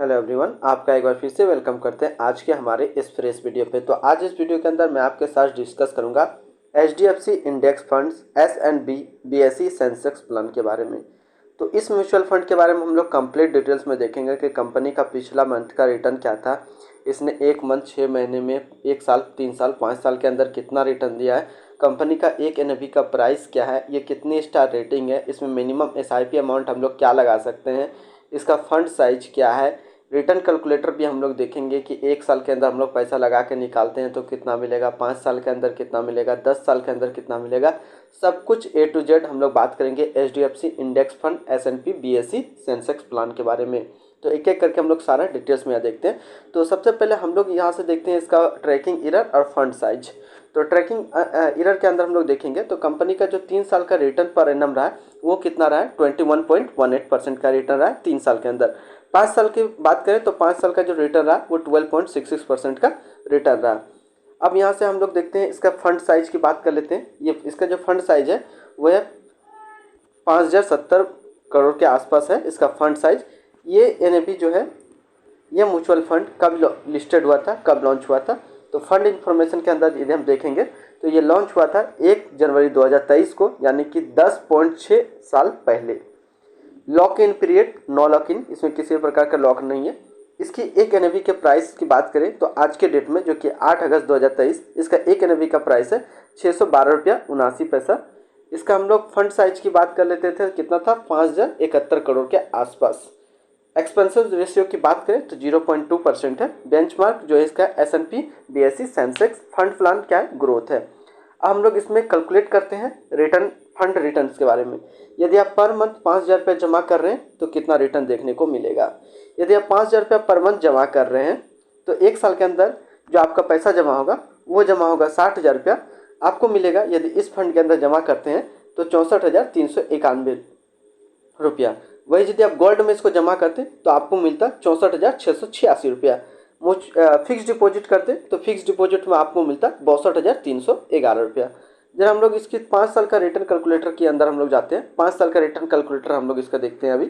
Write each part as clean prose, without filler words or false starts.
Hello everyone, आपका एक बार फिर से वेलकम करते हैं आज के हमारे इस फ्रेश वीडियो पे। तो आज इस वीडियो के अंदर मैं आपके साथ डिस्कस करूंगा HDFC index funds SNB BSE Sensex plan के बारे में। तो इस म्यूचुअल फंड के बारे में हम लोग कंप्लीट डिटेल्स में देखेंगे कि कंपनी का पिछला मंथ का रिटर्न क्या था, इसने एक मंथ 6 महीने में, एक साल, 3 साल, 5 साल के अंदर कितना रिटर्न दिया है, कंपनी का एक NAV का प्राइस क्या है, ये कितनी स्टार रेटिंग है, इसमें मिनिमम SIP अमाउंट हम लोग क्या लगा सकते हैं, इसका फंड साइज क्या है, रिटर्न कैलकुलेटर भी हम लोग देखेंगे कि एक साल के अंदर हम लोग पैसा लगा के निकालते हैं तो कितना मिलेगा, 5 साल के अंदर कितना मिलेगा, 10 साल के अंदर कितना मिलेगा, सब कुछ A to Z हम लोग बात करेंगे HDFC index fund S&P BSE Sensex plan के बारे में। तो एक एक करके हम लोग सारा डिटेल्स में देखते हैं। तो सबसे पहले हम लोग यहाँ से देखते हैं इसका ट्रैकिंग ईयर और फंड साइज। तो ट्रैकिंग ईयर के अंदर हम लोग देखेंगे तो कंपनी का जो 3 साल का रिटर्न पर एनम रहा है वो कितना रहा है, 21.18% का रिटर्न रहा है 3 साल के अंदर। 5 साल की बात करें तो 5 साल का जो रिटर्न रहा वो 12.66% का रिटर्न रहा। अब यहाँ से हम लोग देखते हैं इसका फंड साइज की बात कर लेते हैं। ये इसका जो फंड साइज है वो है 5070 करोड़ के आसपास है इसका फंड साइज। ये NAV जो है, ये म्यूचुअल फंड कब लिस्टेड हुआ था, कब लॉन्च हुआ था, तो फंड इंफॉर्मेशन के अंदर यदि हम देखेंगे तो ये लॉन्च हुआ था 1 जनवरी 2023 को, यानी कि 10.6 साल पहले। Lock in period, no lock in, इसमें किसी प्रकार का लॉक नहीं है। इसकी एक NAV के प्राइस की बात करें तो आज के डेट में जो कि 8 अगस्त 2023, इसका एक NAV का प्राइस है 612.79 रुपया। इसका हम लोग फंड साइज की बात कर लेते थे, कितना था, 5071 करोड़ के आसपास। एक्सपेंसिव रेशियो की बात करें तो 0.2% है। बेंचमार्क जो है इसका S&P BSE Sensex fund plan क्या है, ग्रोथ है। अब हम लोग इसमें कैलकुलेट करते हैं रिटर्न, फंड रिटर्न्स के बारे में। यदि आप पर मंथ 5000 रुपये जमा कर रहे हैं तो कितना रिटर्न देखने को मिलेगा। यदि आप 5000 रुपये पर मंथ जमा कर रहे हैं तो एक साल के अंदर जो आपका पैसा जमा होगा वो जमा होगा 60,000 रुपया आपको मिलेगा। यदि इस फंड के अंदर जमा करते हैं तो 64,391 रुपया। वही यदि आप गोल्ड में इसको जमा करते तो आपको मिलता 64,686 रुपया। फिक्स डिपॉजिट करते तो फिक्स डिपॉजिट में आपको मिलता 62,311 रुपया। जब हम लोग इसकी 5 साल का रिटर्न कैलकुलेटर के अंदर हम लोग जाते हैं, 5 साल का रिटर्न कैलकुलेटर हम लोग इसका देखते हैं अभी।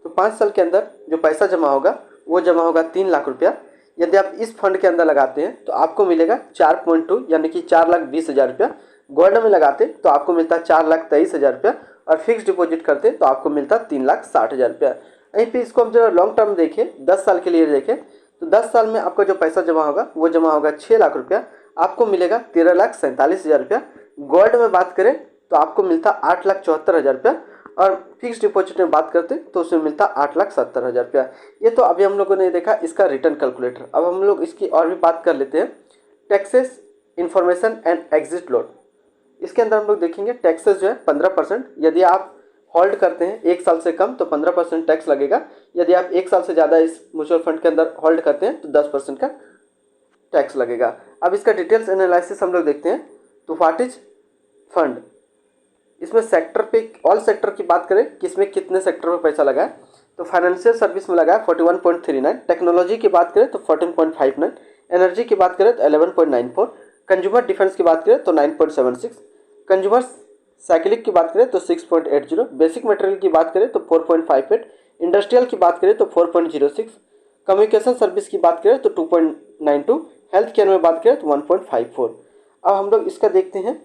तो 5 साल के अंदर जो पैसा जमा होगा वो जमा होगा 3 लाख रुपया। यदि आप इस फंड के अंदर लगाते हैं तो आपको मिलेगा 4.2 यानी कि 4,20,000 रुपया। गोल्ड में लगाते तो आपको मिलता 4,23,000 रुपया और फिक्स डिपॉजिट करते तो आपको मिलता 3,60,000 रुपया। यहीं पे इसको हम जरा लॉन्ग टर्म देखें, 10 साल के लिए देखें तो 10 साल में आपका जो पैसा जमा होगा वो जमा होगा 6 लाख रुपया, आपको मिलेगा 13,47,000 रुपया। गोल्ड में बात करें तो आपको मिलता 8,74,000 रुपया और फिक्स डिपॉजिट में बात करते तो उसमें मिलता 8,70,000 रुपया। ये तो अभी हम लोगों ने देखा इसका रिटर्न कैलकुलेटर। अब हम लोग इसकी और भी बात कर लेते हैं, taxes information and exit load. इसके अंदर हम लोग देखेंगे टैक्सेस जो है 15%। यदि आप होल्ड करते हैं 1 साल से कम तो 15% टैक्स लगेगा। यदि आप 1 साल से ज़्यादा इस म्यूचुअल फंड के अंदर होल्ड करते हैं तो 10% का टैक्स लगेगा। अब इसका डिटेल्स एनालिसिस हम लोग देखते हैं। तो व्हाट इज फंड, इसमें सेक्टर पे, ऑल सेक्टर की बात करें किसमें कितने सेक्टर में पैसा लगा है तो फाइनेंशियल सर्विस में लगा है 41.39, टेक्नोलॉजी की बात करें तो 14.59, एनर्जी की बात करें तो 11.94, कंज्यूमर डिफेंस की बात करें तो 9.76, कंज्यूमर साइकिलिक की बात करें तो 6.80, बेसिक मटेरियल की बात करें तो 4.58, इंडस्ट्रियल की बात करें तो 4.06, कम्युनिकेशन सर्विस की बात करें तो 2.92, हेल्थ केयर में बात करें तो 1.54। अब हम लोग इसका देखते हैं,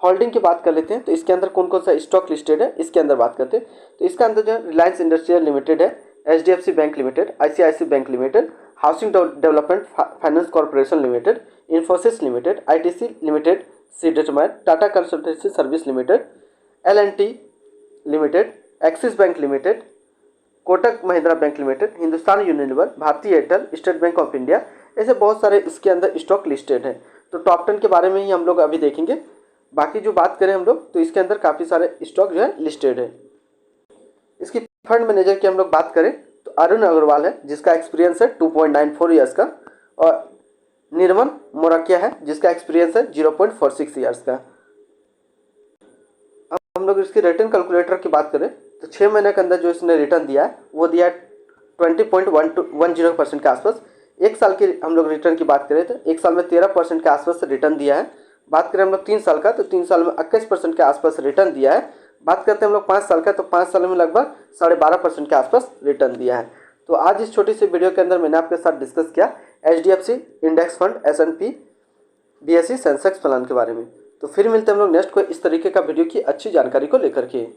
होल्डिंग की बात कर लेते हैं। तो इसके अंदर कौन कौन सा स्टॉक लिस्टेड है इसके अंदर बात करते हैं। तो इसके अंदर जो है रिलायंस इंडस्ट्रियल लिमिटेड है, HDFC bank limited, ICICI bank limited, housing development finance corporation limited, Infosys limited, ITC limited, सीडेटमैट, Tata consultancy service limited, L&T limited, Axis bank limited, Kotak Mahindra bank limited, Hindustan Unilever, Bharti Airtel, State Bank of India, ऐसे बहुत सारे इसके अंदर stock listed है। तो top 10 के बारे में ही हम लोग अभी देखेंगे। बाकी जो बात करें हम लोग तो इसके अंदर काफ़ी सारे स्टॉक जो है लिस्टेड है। इसकी फंड मैनेजर की हम लोग बात करें तो अरुण अग्रवाल है जिसका एक्सपीरियंस है 2.94 ईयर्स का, और निर्मल मोरकिया है जिसका एक्सपीरियंस है 0.46 ईयर्स का। अब हम लोग इसकी रिटर्न कैलकुलेटर की बात करें तो 6 महीने के अंदर जो इसने रिटर्न दिया है वो दिया है 20.10% के आसपास। एक साल की हम लोग रिटर्न की बात करें तो एक साल में 13% के आसपास रिटर्न दिया है। बात करें हम लोग 3 साल का तो 3 साल में 21% के आसपास रिटर्न दिया है। बात करते हैं हम लोग 5 साल का, तो 5 साल में लगभग 12.5% के आसपास रिटर्न दिया है। तो आज इस छोटी सी वीडियो के अंदर मैंने आपके साथ डिस्कस किया HDFC index fund, S&P, BSE Sensex plan के बारे में। तो फिर मिलते हैं हम लोग नेक्स्ट कोई इस तरीके का वीडियो की अच्छी जानकारी को लेकर के।